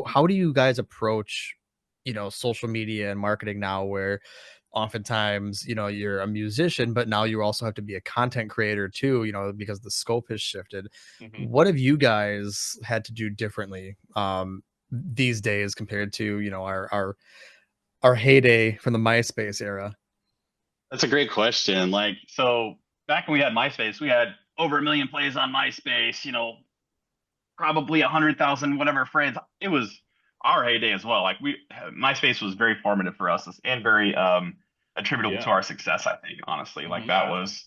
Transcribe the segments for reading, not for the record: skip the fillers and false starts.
How do you guys approach, social media and marketing now where oftentimes, you're a musician, but now you also have to be a content creator too, because the scope has shifted. Mhm. What have you guys had to do differently these days compared to, our heyday from the MySpace era? That's a great question. So back when we had MySpace, we had over 1 million plays on MySpace, probably 100,000 whatever friends. It was our heyday as well. MySpace was very formative for us and very attributable to Yeah. our success, I think, honestly. Like Hmm. that was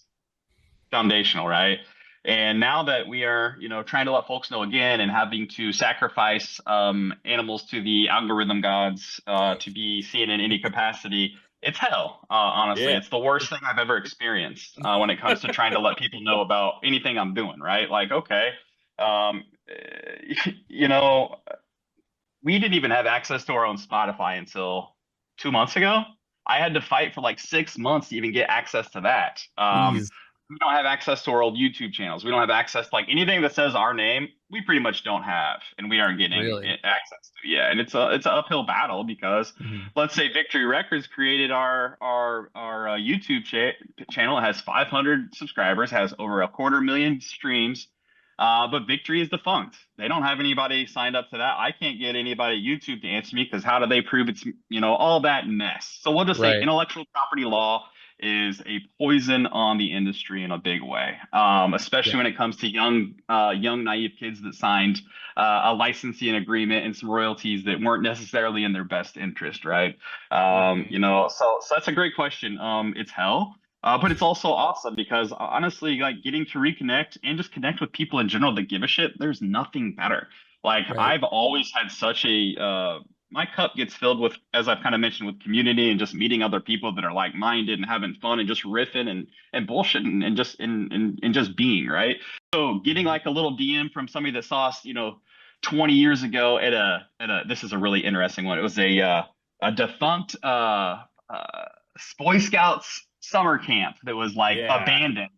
foundational, right? And now that we are, trying to let folks know again and having to sacrifice animals to the algorithm gods to be seen in any capacity, it's hell. Honestly, Yeah. it's the worst thing I've ever experienced when it comes to trying to let people know about anything I'm doing. Right? Like, okay, um, you know, we didn't even have access to our own Spotify until 2 months ago. I had to fight for like 6 months to even get access to that. Jeez, We don't have access to our old YouTube channels. We don't have access to like anything that says our name. We pretty much don't have, and we aren't getting really? access to. Yeah, and it's an uphill battle because Mhm. let's say Victory Records created our YouTube channel. It has 500 subscribers, has over 250,000 streams. But Victory is defunct. They don't have anybody signed up to that. I can't get anybody at YouTube to answer me because how do they prove it's, all that mess? So we'll just say Right. intellectual property law is a poison on the industry in a big way, Yeah. especially when it comes to young naive kids that signed a licensing agreement and some royalties that weren't necessarily in their best interest, right? Hmm. So that's a great question. It's hell. But it's also awesome because honestly, like getting to reconnect and just connect with people in general that give a shit, there's nothing better. Like Right. I've always had such a my cup gets filled with, as I've kind of mentioned, with community and just meeting other people that are like-minded and having fun and just riffing and bullshitting and just being, right? So getting Hmm. like a little DM from somebody that saw us, 20 years ago at a this is a really interesting one. It was a defunct Boy Scouts summer camp that was like Yeah. abandoned.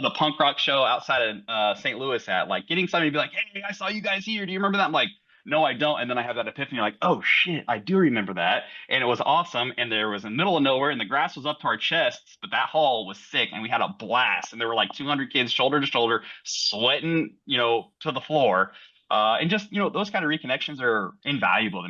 The punk rock show outside of St. Louis at like getting somebody to be like, "Hey, I saw you guys here. Do you remember that?" I'm like, "No, I don't." And then I have that epiphany, like, "Oh shit, I do remember that." And it was awesome. And there was in the middle of nowhere, and the grass was up to our chests, but that hall was sick, and we had a blast. And there were like 200 kids, shoulder to shoulder, sweating, to the floor. And just those kind of reconnections are invaluable to me.